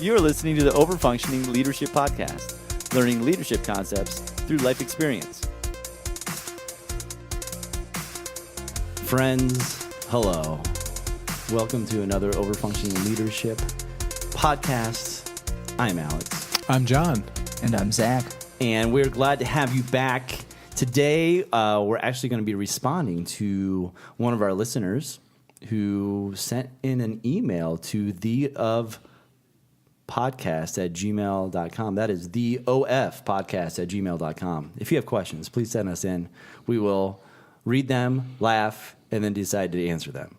You are listening to the OverFunctioning Leadership Podcast, learning leadership concepts through life experience. Friends, hello. Welcome to another OverFunctioning Leadership Podcast. I'm Alex. I'm John. And I'm Zach. And we're glad to have you back. Today, we're actually going to be responding to one of our listeners who sent in an email to theofpodcast@gmail.com. That is theofpodcast@gmail.com. If you have questions, please send us in. We will read them, laugh, and then decide to answer them.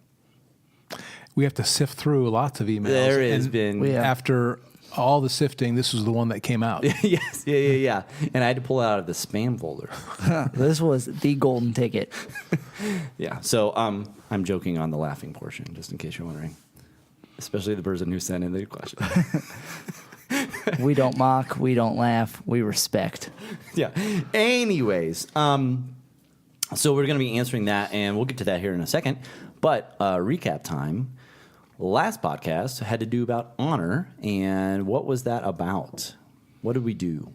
We have to sift through lots of emails. There has been... After all the sifting, this was the one that came out. Yes, yeah. And I had to pull it out of the spam folder. This was the golden ticket. Yeah, so I'm joking on the laughing portion, just in case you're wondering. Especially the person who sent in the question. We don't mock, we don't laugh, we respect. Yeah. Anyways, so we're going to be answering that, and we'll get to that here in a second. But recap time. Last podcast had to do about honor, and what was that about? What did we do?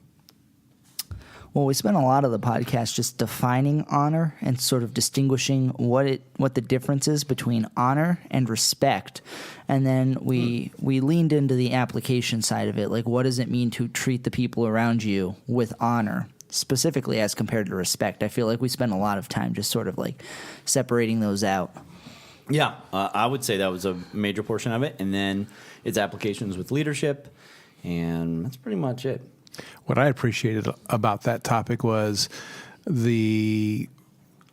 Well, we spent a lot of the podcast just defining honor and sort of distinguishing what the difference is between honor and respect. And then we leaned into the application side of it, like what does it mean to treat the people around you with honor, specifically as compared to respect. I feel like we spent a lot of time just sort of like separating those out. Yeah, I would say that was a major portion of it, and then its applications with leadership, and that's pretty much it. What I appreciated about that topic was we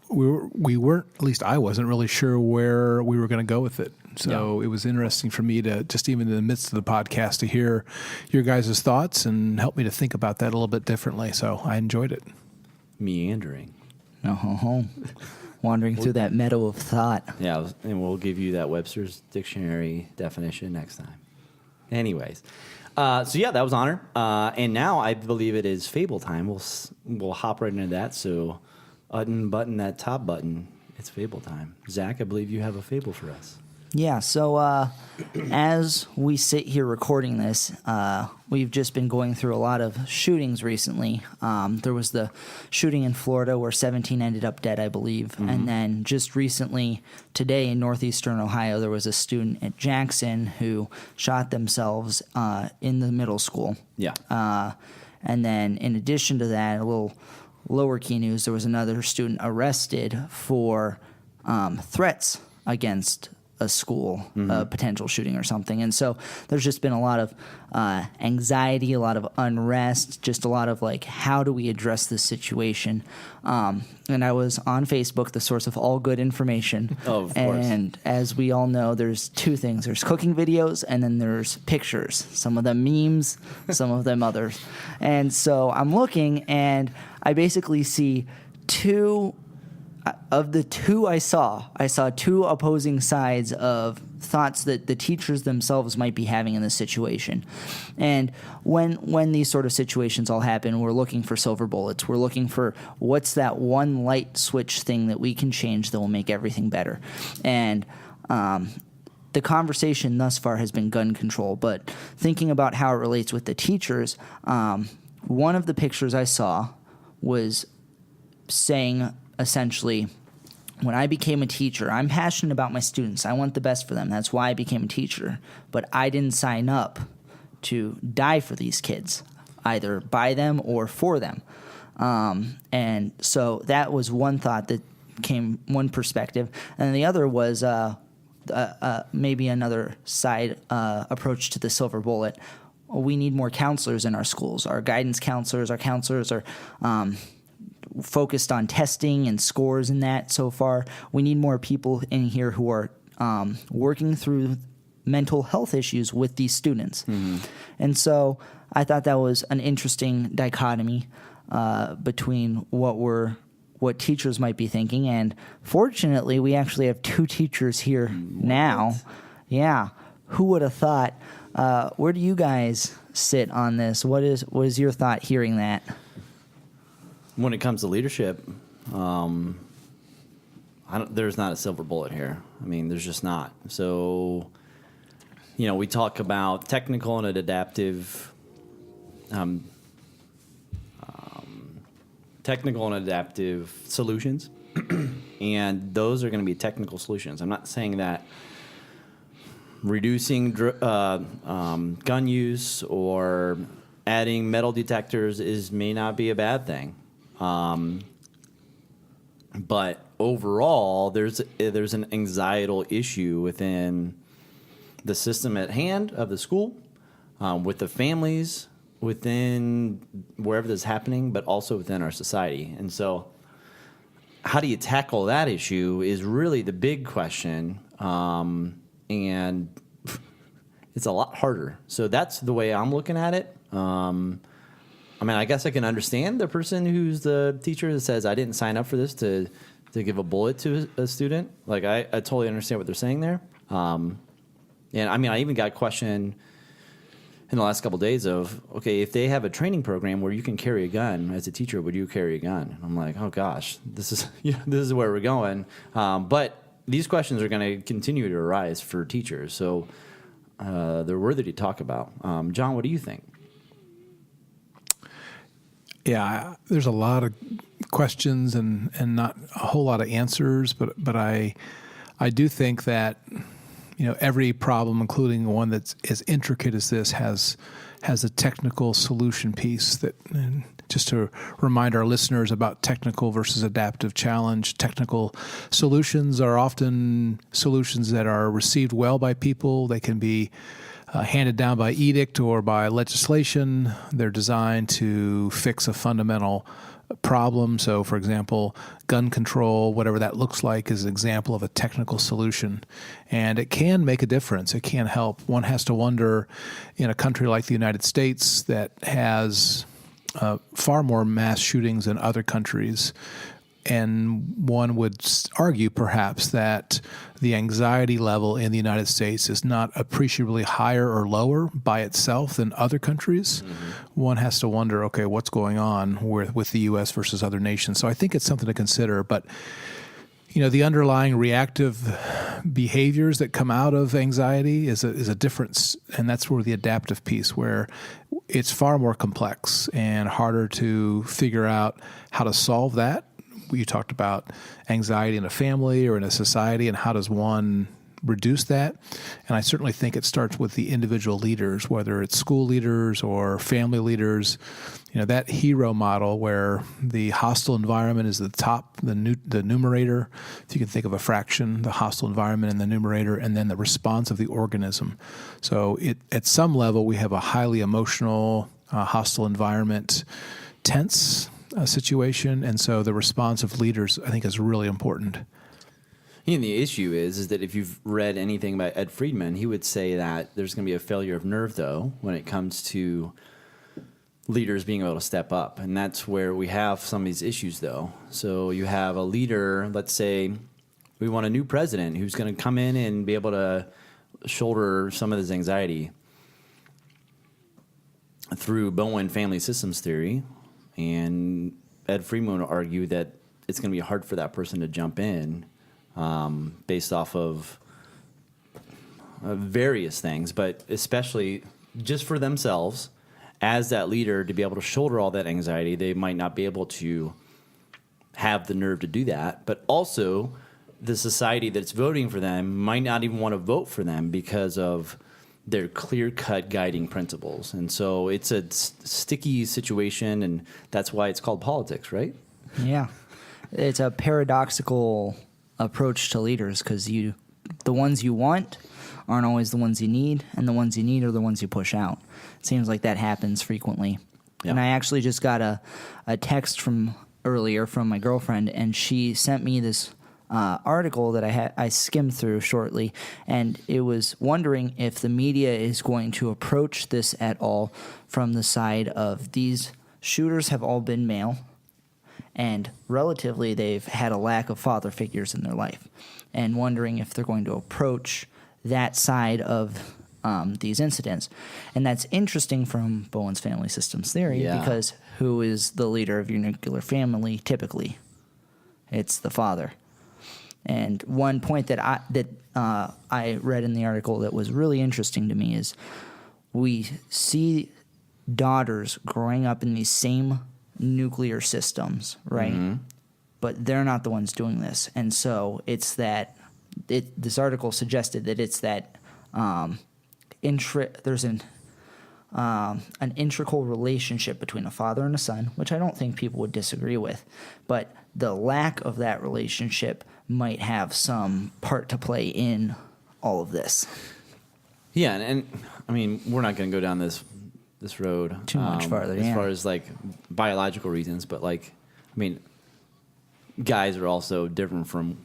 weren't, at least I wasn't really sure where we were going to go with it. So It was interesting for me to just even in the midst of the podcast to hear your guys' thoughts and help me to think about that a little bit differently. So I enjoyed it. Meandering. Wandering through that meadow of thought. Yeah, and we'll give you that Webster's Dictionary definition next time. Anyways, so yeah, that was honor, and now I believe it is fable time. We'll hop right into that. So, unbutton that top button. It's fable time. Zach, I believe you have a fable for us. Yeah, so as we sit here recording this, we've just been going through a lot of shootings recently. There was the shooting in Florida where 17 ended up dead, I believe. Mm-hmm. And then just recently, today in northeastern Ohio, there was a student at Jackson who shot themselves in the middle school. Yeah. And then in addition to that, a little lower key news, there was another student arrested for threats against a school, a potential shooting or something. And so there's just been a lot of anxiety, a lot of unrest, just a lot of like, how do we address this situation? And I was on Facebook, the source of all good information. Oh, of course. And as we all know, there's two things. There's cooking videos and then there's pictures. Some of them memes, some of them others. And so I'm looking and I basically see two... Of the two I saw two opposing sides of thoughts that the teachers themselves might be having in this situation. And when these sort of situations all happen, we're looking for silver bullets. We're looking for what's that one light switch thing that we can change that will make everything better. And the conversation thus far has been gun control, but thinking about how it relates with the teachers, one of the pictures I saw was saying essentially, when I became a teacher, I'm passionate about my students. I want the best for them. That's why I became a teacher. But I didn't sign up to die for these kids, either by them or for them. And so that was one thought that came, one perspective. And the other was maybe another side approach to the silver bullet. We need more counselors in our schools. Our guidance counselors, our counselors are... focused on testing and scores and that so far. We need more people in here who are working through mental health issues with these students. Mm-hmm. And so I thought that was an interesting dichotomy between what teachers might be thinking. And fortunately, we actually have two teachers here now. Yeah. Who would have thought? Where do you guys sit on this? What is your thought hearing that? When it comes to leadership, there's not a silver bullet here. I mean, there's just not. So, we talk about technical and adaptive solutions, and those are going to be technical solutions. I'm not saying that reducing gun use or adding metal detectors may not be a bad thing, but overall, there's an anxietal issue within the system at hand of the school, with the families, within wherever this is happening, but also within our society. And so how do you tackle that issue is really the big question, and it's a lot harder. So that's the way I'm looking at it. I guess I can understand the person who's the teacher that says, I didn't sign up for this to give a bullet to a student. Like, I totally understand what they're saying there. And I even got a question in the last couple of days of, okay, if they have a training program where you can carry a gun as a teacher, would you carry a gun? And I'm like, oh gosh, this is where we're going. But these questions are going to continue to arise for teachers, so they're worthy to talk about. John, what do you think? Yeah, there's a lot of questions and not a whole lot of answers, but I do think that every problem, including one that's as intricate as this, has a technical solution piece. That, and just to remind our listeners about technical versus adaptive challenge, technical solutions are often solutions that are received well by people. They can be handed down by edict or by legislation. They're designed to fix a fundamental problem. So, for example, gun control, whatever that looks like, is an example of a technical solution. And it can make a difference. It can help. One has to wonder, in a country like the United States that has far more mass shootings than other countries, and one would argue perhaps that the anxiety level in the United States is not appreciably higher or lower by itself than other countries. Mm-hmm. One has to wonder, okay, what's going on with the U.S. versus other nations? So I think it's something to consider. But, the underlying reactive behaviors that come out of anxiety is a difference. And that's where the adaptive piece, where it's far more complex and harder to figure out how to solve that. You talked about anxiety in a family or in a society, and how does one reduce that? And I certainly think it starts with the individual leaders, whether it's school leaders or family leaders. That hero model where the hostile environment is the top, the numerator. If you can think of a fraction, the hostile environment in the numerator, and then the response of the organism. So at some level, we have a highly emotional, hostile environment, tense situation, and so the response of leaders, I think, is really important. The issue is that if you've read anything by Ed Friedman, he would say that there's going to be a failure of nerve, though, when it comes to leaders being able to step up, and that's where we have some of these issues, though. So you have a leader, let's say we want a new president who's going to come in and be able to shoulder some of this anxiety through Bowen family systems theory. And Ed Friedman would argue that it's going to be hard for that person to jump in based off of various things, but especially just for themselves as that leader to be able to shoulder all that anxiety. They might not be able to have the nerve to do that, but also the society that's voting for them might not even want to vote for them because of their clear-cut guiding principles. And so it's a sticky situation, and that's why it's called politics, right? Yeah. It's a paradoxical approach to leaders, because the ones you want aren't always the ones you need, and the ones you need are the ones you push out. It seems like that happens frequently. Yeah. And I actually just got a text from earlier from my girlfriend, and she sent me this article that I skimmed through shortly, and it was wondering if the media is going to approach this at all from the side of these shooters have all been male, and relatively they've had a lack of father figures in their life, and wondering if they're going to approach that side of these incidents. And that's interesting from Bowen's family systems theory, because who is the leader of your nuclear family typically? It's the father. And one point that I read in the article that was really interesting to me is we see daughters growing up in these same nuclear systems, right? Mm-hmm. But they're not the ones doing this. And so it's that this article suggested that it's that there's an integral relationship between a father and a son, which I don't think people would disagree with. But the lack of that relationship might have some part to play in all of this. Yeah, and I mean, we're not going to go down this road too much farther, as far as like biological reasons, but like, I mean, guys are also different from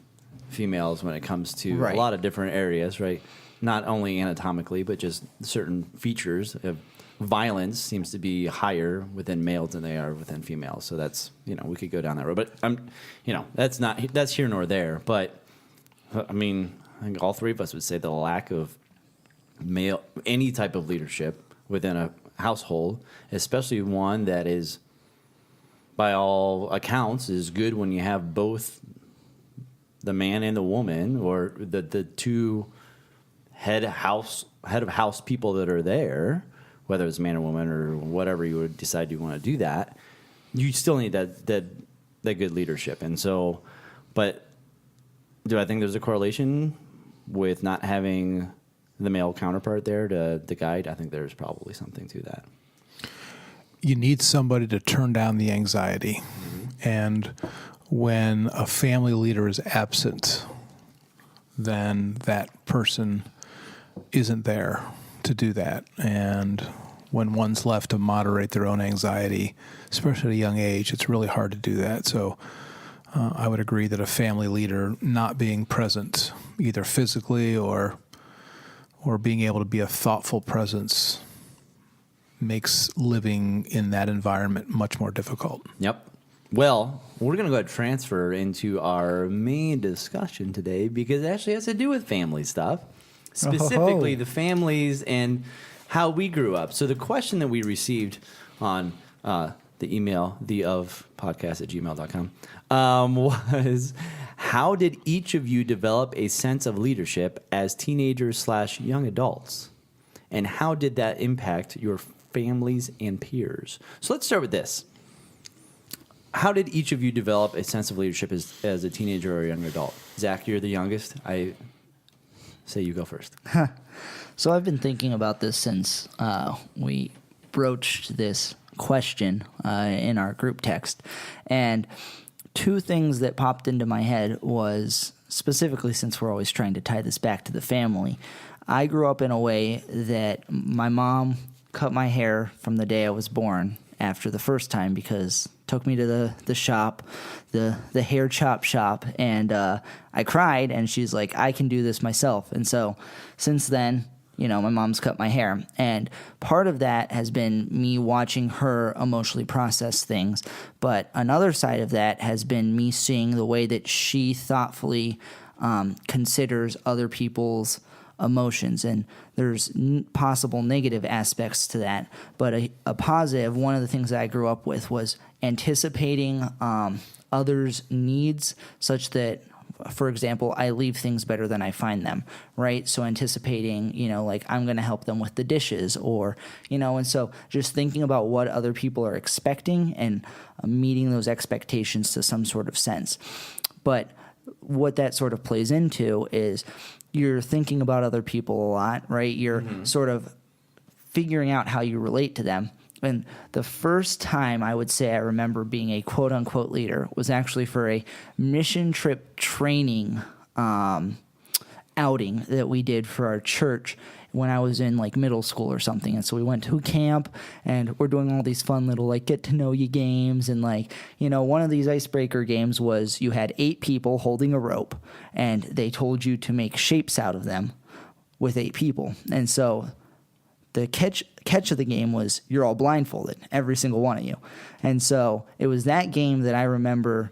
females when it comes to a lot of different areas, right? Not only anatomically, but just certain features of violence seems to be higher within males than they are within females. So that's, we could go down that road, but that's here nor there. But I mean, I think all three of us would say the lack of any type of leadership within a household, especially one that is, by all accounts, is good when you have both the man and the woman, or the two head of house people that are there, whether it's man or woman or whatever you would decide you want to do that, you still need that good leadership. And so, but do I think there's a correlation with not having the male counterpart there to guide? I think there's probably something to that. You need somebody to turn down the anxiety. Mm-hmm. And when a family leader is absent, then that person isn't there to do that. And when one's left to moderate their own anxiety, especially at a young age, it's really hard to do that. So I would agree that a family leader not being present, either physically or being able to be a thoughtful presence, makes living in that environment much more difficult. Yep. Well, we're going to go ahead and transfer into our main discussion today because it actually has to do with family stuff, specifically the families and how we grew up. So the question that we received on the email, theofpodcast@gmail.com, was, how did each of you develop a sense of leadership as teenagers / young adults? And how did that impact your families and peers? So let's start with this. How did each of you develop a sense of leadership as a teenager or a young adult? Zach, you're the youngest. I say you go first. So I've been thinking about this since we broached this question in our group text. And two things that popped into my head was, specifically since we're always trying to tie this back to the family, I grew up in a way that my mom cut my hair from the day I was born after the first time, because took me to the shop, the hair chop shop, and I cried, and she's like, I can do this myself. And so since then, my mom's cut my hair. And part of that has been me watching her emotionally process things. But another side of that has been me seeing the way that she thoughtfully considers other people's emotions. And there's possible negative aspects to that. But a positive, one of the things that I grew up with was anticipating others' needs, such that, for example, I leave things better than I find them, right? So anticipating, like I'm going to help them with the dishes, or, and so just thinking about what other people are expecting and meeting those expectations to some sort of sense. But what that sort of plays into is you're thinking about other people a lot, right? You're sort of figuring out how you relate to them. And the first time I would say I remember being a quote-unquote leader was actually for a mission trip training outing that we did for our church when I was in like middle school or something. And so we went to camp, and we're doing all these fun little like get to know you games. And like, one of these icebreaker games was you had 8 people holding a rope, and they told you to make shapes out of them with 8 people. And so the catch of the game was you're all blindfolded, every single one of you. And so it was that game that I remember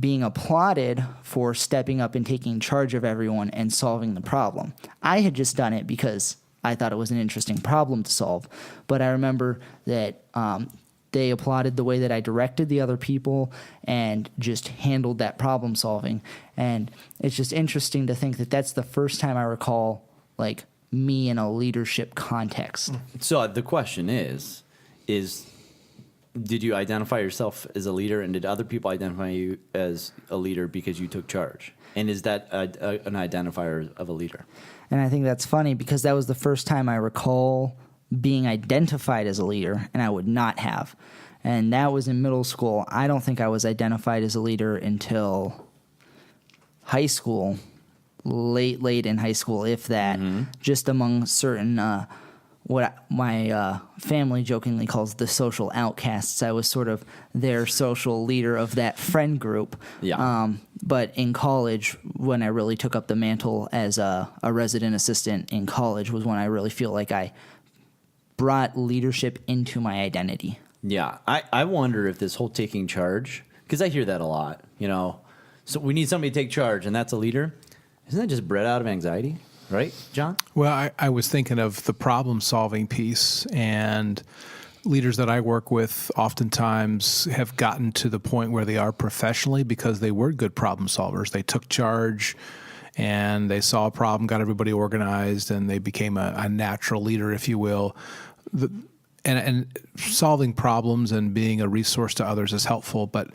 being applauded for stepping up and taking charge of everyone and solving the problem. I had just done it because I thought it was an interesting problem to solve. But I remember that they applauded the way that I directed the other people and just handled that problem solving. And it's just interesting to think that that's the first time I recall like me in a leadership context. So the question is did you identify yourself as a leader, and did other people identify you as a leader because you took charge? And is that an identifier of a leader? And I think that's funny because that was the first time I recall being identified as a leader, and I would not have. And that was in middle school. I don't think I was identified as a leader until high school, late in high school, if that, just among certain, what my family jokingly calls the social outcasts. I was sort of their social leader of that friend group. Yeah. But in college, when I really took up the mantle as a resident assistant in college was when I really feel like I brought leadership into my identity. Yeah. I wonder if this whole taking charge, because I hear that a lot, so we need somebody to take charge, and that's a leader. Isn't that just bred out of anxiety? Right, John? Well, I was thinking of the problem-solving piece, and leaders that I work with oftentimes have gotten to the point where they are professionally because they were good problem solvers. They took charge, and they saw a problem, got everybody organized, and they became a natural leader, if you will. And solving problems and being a resource to others is helpful, but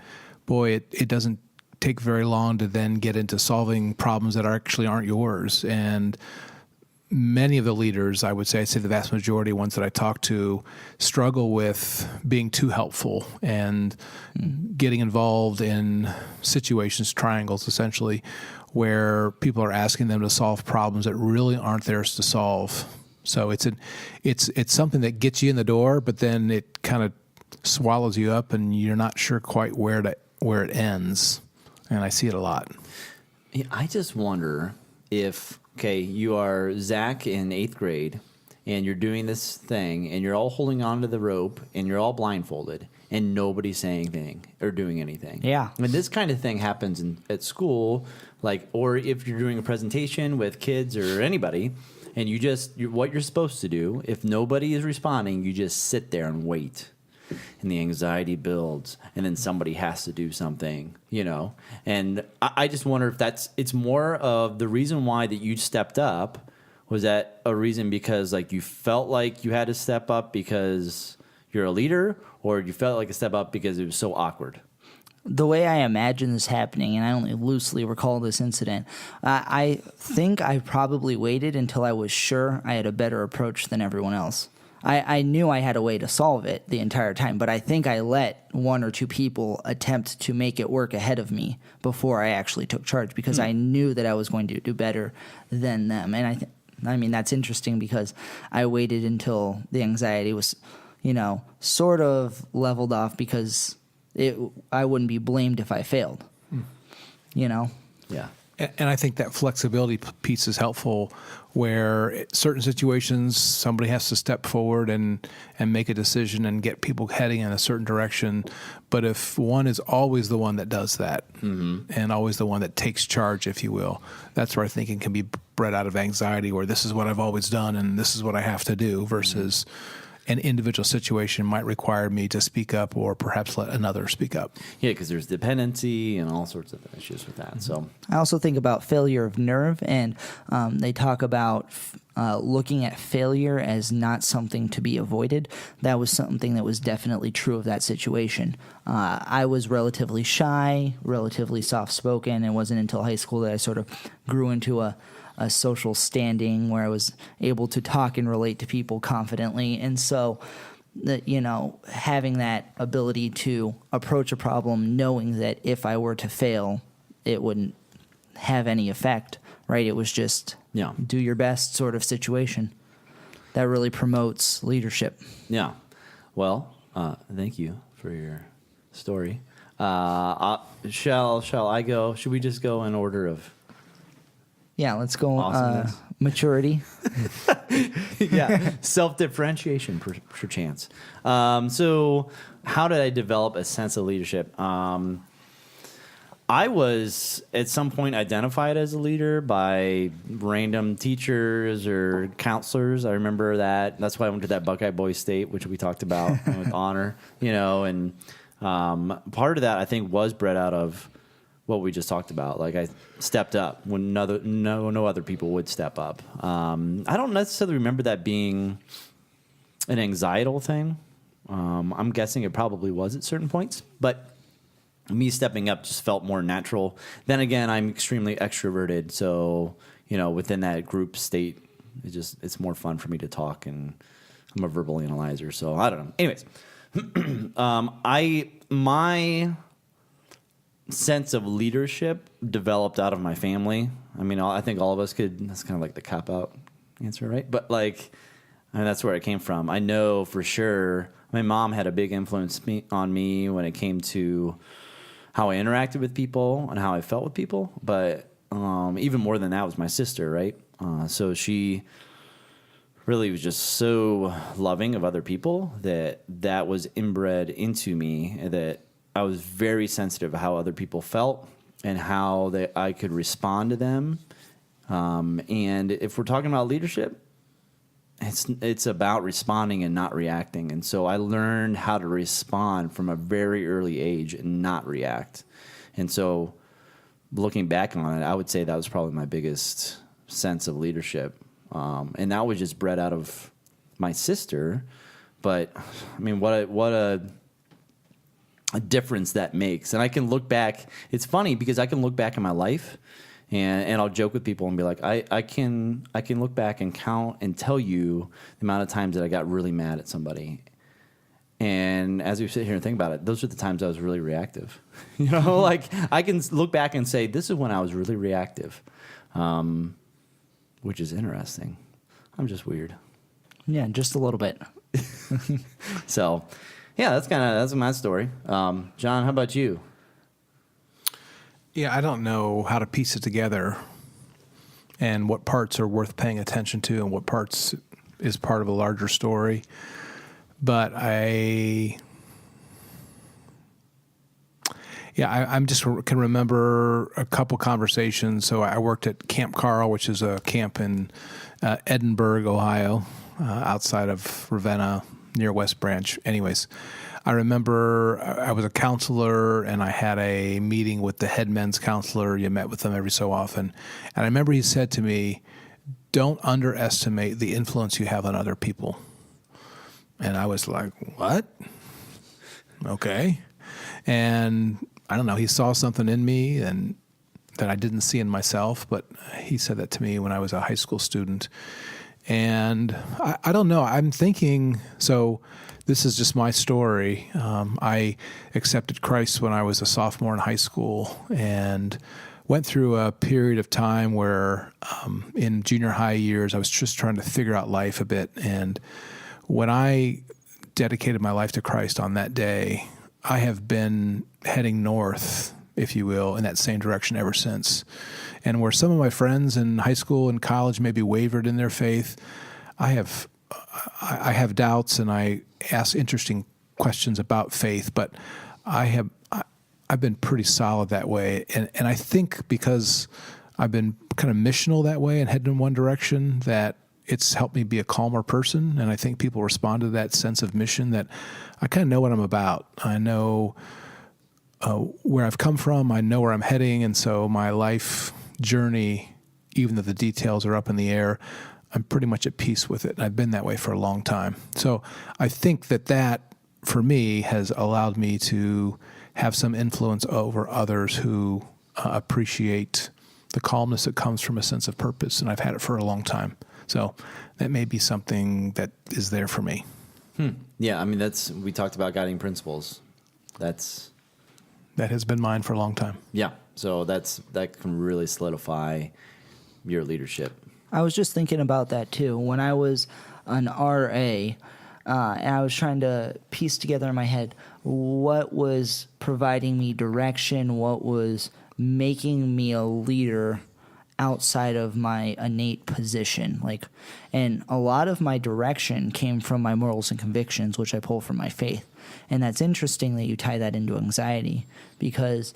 boy, it doesn't take very long to then get into solving problems that actually aren't yours. And many of the leaders, I'd say the vast majority of ones that I talk to, struggle with being too helpful and getting involved in situations, triangles essentially, where people are asking them to solve problems that really aren't theirs to solve. So it's something that gets you in the door, but then it kind of swallows you up, and you're not sure quite where it ends. And I see it a lot. I just wonder if, you are Zach in 8th grade, and you're doing this thing, and you're all holding onto the rope, and you're all blindfolded, and nobody's saying anything or doing anything. Yeah. I mean, this kind of thing happens at school, or if you're doing a presentation with kids or anybody, and what you're supposed to do, if nobody is responding, you just sit there and wait. And the anxiety builds, and then somebody has to do something, And I just wonder if it's more of the reason why that you stepped up. Was that a reason because you felt like you had to step up because you're a leader, or you felt like a step up because it was so awkward? The way I imagine this happening, and I only loosely recall this incident, I think I probably waited until I was sure I had a better approach than everyone else. I knew I had a way to solve it the entire time, but I think I let one or two people attempt to make it work ahead of me before I actually took charge because I knew that I was going to do better than them. And I mean, that's interesting because I waited until the anxiety was, sort of leveled off because I wouldn't be blamed if I failed, Yeah. And I think that flexibility piece is helpful where certain situations somebody has to step forward and make a decision and get people heading in a certain direction. But if one is always the one that does that and always the one that takes charge, if you will, that's where I think it can be bred out of anxiety where this is what I've always done and this is what I have to do versus an individual situation might require me to speak up or perhaps let another speak up. Yeah, because there's dependency and all sorts of issues with that. So I also think about failure of nerve, and they talk about looking at failure as not something to be avoided. That was something that was definitely true of that situation. I was relatively shy, relatively soft-spoken, and it wasn't until high school that I sort of grew into a social standing where I was able to talk and relate to people confidently. And so, having that ability to approach a problem knowing that if I were to fail, it wouldn't have any effect, right? It was just do your best sort of situation. That really promotes leadership. Yeah. Well, thank you for your story. Shall I go? Should we just go in order of... Yeah, let's go. Awesomeness. Maturity. Yeah, self-differentiation, perchance. So, how did I develop a sense of leadership? I was at some point identified as a leader by random teachers or counselors. I remember that. That's why I went to that Buckeye Boys State, which we talked about with honor, and part of that I think was bred out of what we just talked about. Like I stepped up when no other people would step up. I don't necessarily remember that being an anxietal thing. I'm guessing it probably was at certain points, but me stepping up just felt more natural. Then again, I'm extremely extroverted, so within that group state, it's more fun for me to talk, and I'm a verbal analyzer, so I don't know. Anyways, my sense of leadership developed out of my family. I mean, I think all of us could. That's kind of like the cop out answer, right? But that's where it came from. I know for sure my mom had a big influence on me when it came to how I interacted with people and how I felt with people. But even more than that was my sister, right? So she really was just so loving of other people that was inbred into me, that I was very sensitive to how other people felt and how I could respond to them. And if we're talking about leadership, it's about responding and not reacting. And so I learned how to respond from a very early age and not react. And so looking back on it, I would say that was probably my biggest sense of leadership. And that was just bred out of my sister. But I mean, what a difference that makes. And I can look back. It's funny because I can look back in my life and I'll joke with people and be like, I can look back and count and tell you the amount of times that I got really mad at somebody. And as we sit here and think about it, those are the times I was really reactive. Like I can look back and say, this is when I was really reactive, which is interesting. I'm just weird. Yeah, just a little bit. So, yeah, that's my story. John, how about you? Yeah, I don't know how to piece it together and what parts are worth paying attention to and what parts is part of a larger story. But I just can remember a couple conversations. So I worked at Camp Carl, which is a camp in Edinburgh, Ohio, outside of Ravenna, near West Branch. Anyways, I remember I was a counselor and I had a meeting with the head men's counselor. You met with them every so often. And I remember he said to me, don't underestimate the influence you have on other people. And I was like, what? Okay. And I don't know, he saw something in me and that I didn't see in myself, but he said that to me when I was a high school student. And I don't know, I'm thinking, so this is just my story. I accepted Christ when I was a sophomore in high school and went through a period of time where in junior high years, I was just trying to figure out life a bit. And when I dedicated my life to Christ on that day, I have been heading north, if you will, in that same direction ever since. And where some of my friends in high school and college maybe wavered in their faith, I have doubts and I ask interesting questions about faith, but I've been pretty solid that way. And I think because I've been kind of missional that way and heading in one direction, that it's helped me be a calmer person. And I think people respond to that sense of mission, that I kind of know what I'm about. I know where I've come from. I know where I'm heading. And so my life journey, even though the details are up in the air, I'm pretty much at peace with it. And I've been that way for a long time. So I think that for me has allowed me to have some influence over others who appreciate the calmness that comes from a sense of purpose. And I've had it for a long time. So that may be something that is there for me. Yeah, I mean, we talked about guiding principles. That has been mine for a long time. Yeah, so that can really solidify your leadership. I was just thinking about that too. When I was an RA, and I was trying to piece together in my head what was providing me direction, what was making me a leader outside of my innate position. And a lot of my direction came from my morals and convictions, which I pull from my faith. And that's interesting that you tie that into anxiety, because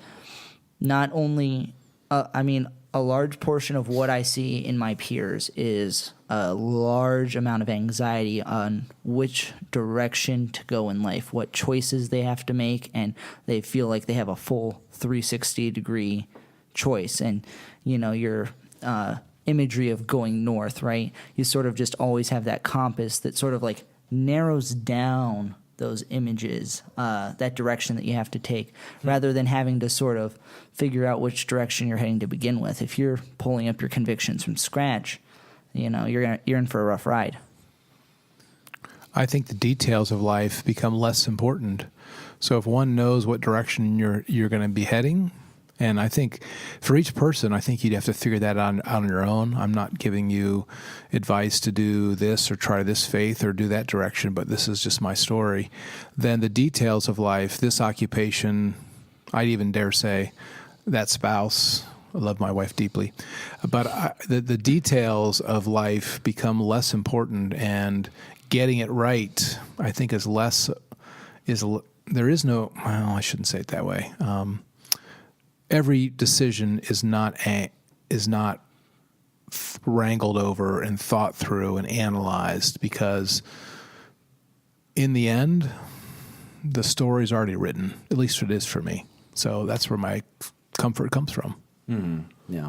not only, a large portion of what I see in my peers is a large amount of anxiety on which direction to go in life, what choices they have to make, and they feel like they have a full 360-degree choice. And, your imagery of going north, right? You sort of just always have that compass that sort of like narrows down those images, that direction that you have to take, rather than having to sort of figure out which direction you're heading to begin with. If you're pulling up your convictions from scratch, you're in for a rough ride. I think the details of life become less important. So if one knows what direction you're going to be heading, and I think for each person, I think you'd have to figure that out on your own. I'm not giving you advice to do this or try this faith or do that direction, but this is just my story. Then the details of life, this occupation, I'd even dare say that spouse. I love my wife deeply. But the details of life become less important, and getting it right, I think, there is no, well, I shouldn't say it that way. Every decision is not wrangled over and thought through and analyzed, because in the end, the story's already written. At least it is for me. So that's where my comfort comes from. Mm-hmm.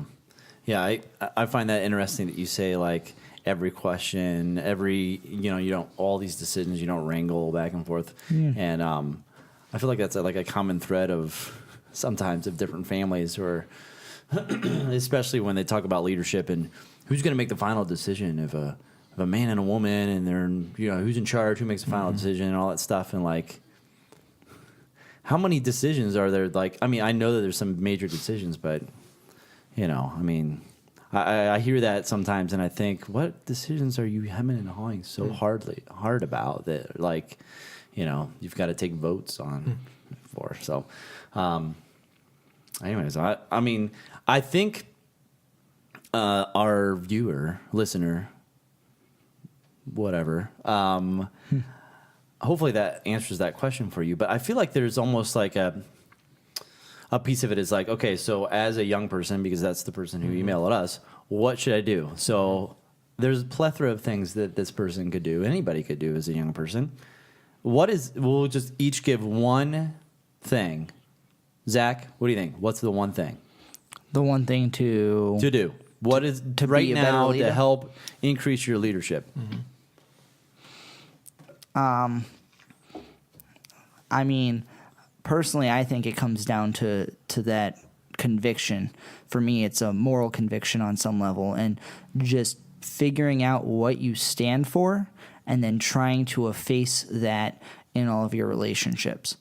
Yeah. I find that interesting that you say, like, every question, you don't, all these decisions, you don't wrangle back and forth. Yeah. And I feel like that's like a common thread of sometimes of different families, or especially when they talk about leadership and who's going to make the final decision, if a man and a woman, and they're, who's in charge, who makes the final decision, and all that stuff. And like, how many decisions are there? Like, I mean, I know that there's some major decisions, but I hear that sometimes, and I think, what decisions are you hemming and hawing so hard about that, like, you've got to take votes on for. So, anyways, I think our viewer, listener, whatever, hopefully that answers that question for you. But I feel like there's almost like a piece of it is like, okay, so as a young person, because that's the person who emailed us, what should I do? So there's a plethora of things that this person could do, anybody could do as a young person. We'll just each give one thing. Zach, what do you think? What's the one thing? The one thing to do. What is to right be a now better leader? to help increase your leadership? Personally, I think it comes down to that conviction. For me, it's a moral conviction on some level, and just figuring out what you stand for, and then trying to efface that in all of your relationships.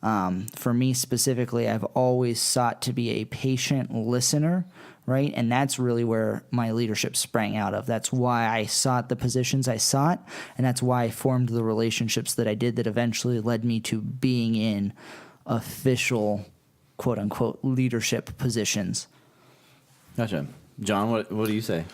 For me specifically, I've always sought to be a patient listener, right? And that's really where my leadership sprang out of. That's why I sought the positions I sought, and that's why I formed the relationships that I did that eventually led me to being in official, quote-unquote, leadership positions. Gotcha. John, what do you say?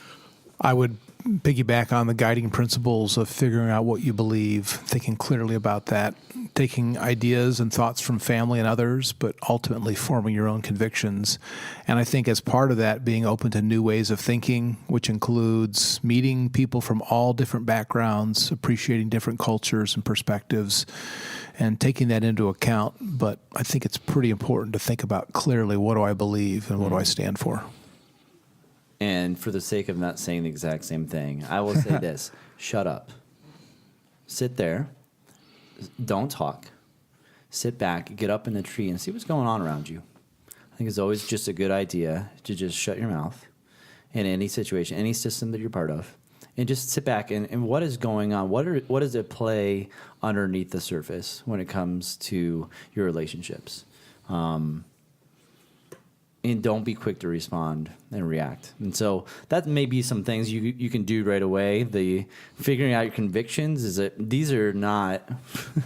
I would piggyback on the guiding principles of figuring out what you believe, thinking clearly about that, taking ideas and thoughts from family and others, but ultimately forming your own convictions. And I think as part of that, being open to new ways of thinking, which includes meeting people from all different backgrounds, appreciating different cultures and perspectives, and taking that into account. But I think it's pretty important to think about clearly, what do I believe and what do I stand for? And for the sake of not saying the exact same thing, I will say this. Shut up. Sit there. Don't talk. Sit back, get up in the tree, and see what's going on around you. I think it's always just a good idea to just shut your mouth in any situation, any system that you're part of, and just sit back and what is going on? What is at play underneath the surface when it comes to your relationships? And don't be quick to respond and react. And so that may be some things you can do right away. The figuring out your convictions is that these are not.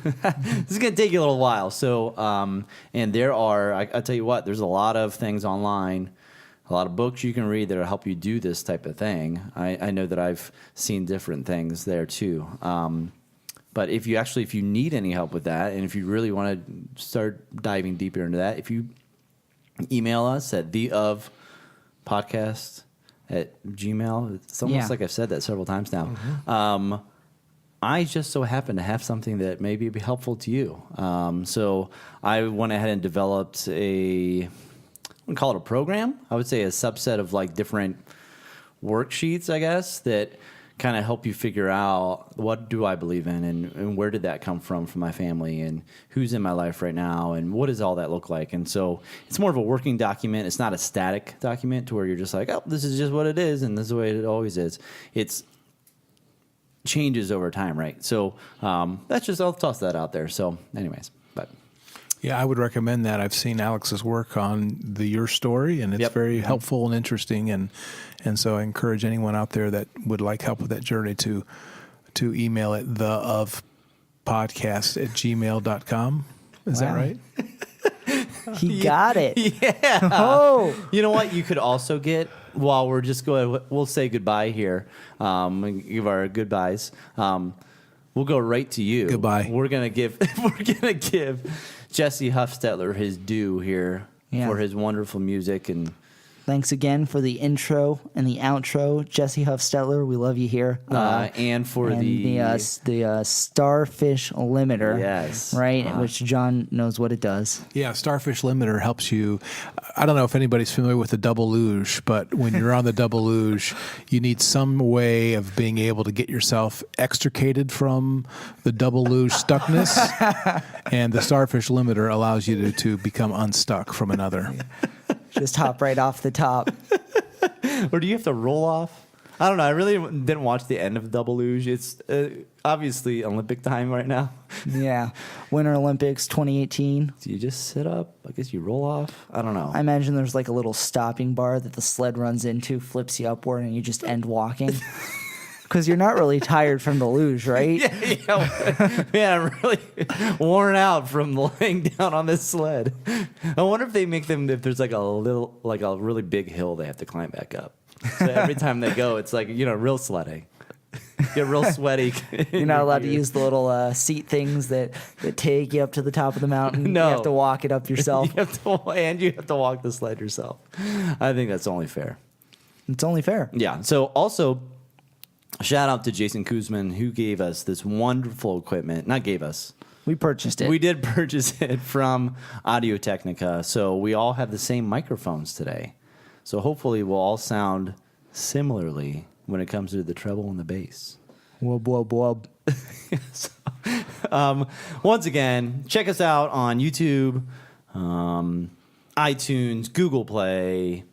This is going to take you a little while. So, and there are. I tell you what. There's a lot of things online, a lot of books you can read that will help you do this type of thing. I know that I've seen different things there too. But if you need any help with that, and if you really want to start diving deeper into that, if you email us at theofpodcast@gmail. It's almost Yeah. like I've said that several times now. I just so happen to have something that maybe be helpful to you. So I went ahead and developed I wouldn't call it a program. I would say a subset of like different worksheets, I guess, that kind of help you figure out what do I believe in and where did that come from my family and who's in my life right now and what does all that look like. And so it's more of a working document. It's not a static document to where you're just like, oh, this is just what it is and this is the way it always is. It's changes over time, right? So that's just, I'll toss that out there. So anyways, but Yeah, I would recommend that. I've seen Alex's work on Your Story, and it's Yep. very helpful and interesting. And so I encourage anyone out there that would like help with that journey to email it theofpodcast@gmail.com. Is that Wow. right? He got it. yeah. Oh, You know what you could also get while we're just going, we'll say goodbye here, and give our goodbyes. We'll go right to you. Goodbye. We're gonna give Jesse Huffstetler his due here Yeah. for his wonderful music and thanks again for the intro and the outro, Jesse Huffstetler. We love you here. and for and the starfish limiter, Yes. right? Which John knows what it does. Yeah, Starfish Limiter helps you. I don't know if anybody's familiar with the double luge, but when you're on the double luge, you need some way of being able to get yourself extricated from the double luge stuckness, and the Starfish Limiter allows you to become unstuck from another. Just hop right off the top. or do you have to roll off? I don't know. I really didn't watch the end of Double Luge. It's obviously Olympic time right now. Yeah, Winter Olympics 2018. Do you just sit up? I guess you roll off. I don't know. I imagine there's like a little stopping bar that the sled runs into, flips you upward, and you just end walking. Because you're not really tired from the luge, right? yeah, man, I'm really worn out from laying down on this sled. I wonder if they make them if there's like a really big hill they have to climb back up. So every time they go, it's like real sledding. Get real sweaty. You're not allowed to use the little seat things that take you up to the top of the mountain. No. You have to walk it up yourself. you have to walk the sled yourself. I think that's only fair. It's only fair. Yeah. So also, shout out to Jason Kuzman who gave us this wonderful equipment. Not gave us. We purchased it. We did purchase it from Audio Technica. So we all have the same microphones today. So hopefully we'll all sound similarly when it comes to the treble and the bass. Wub, wub, wub. So, once again, check us out on YouTube, iTunes, Google Play.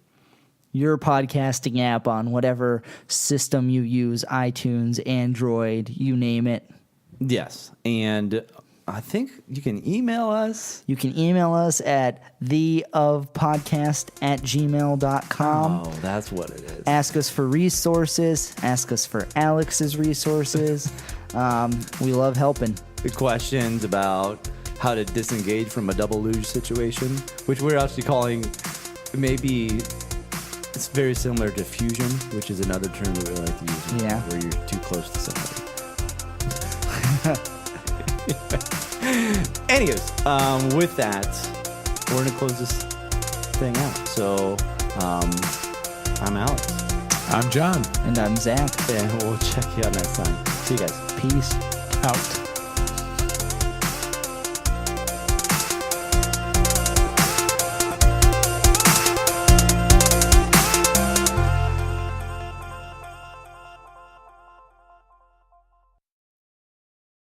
Your podcasting app on whatever system you use, iTunes, Android, you name it. Yes. And I think you can email us. You can email us at theofpodcast@gmail.com. Oh, that's what it is. Ask us for resources. Ask us for Alex's resources. We love helping. The questions about how to disengage from a double luge situation, which we're actually calling maybe it's very similar to fusion, which is another term that we like to use. Yeah. Where you're too close to somebody. Anyways, with that, we're going to close this thing out. So, I'm Alex. I'm John. And I'm Zach. And we'll check you out next time. See you guys. Peace. Out.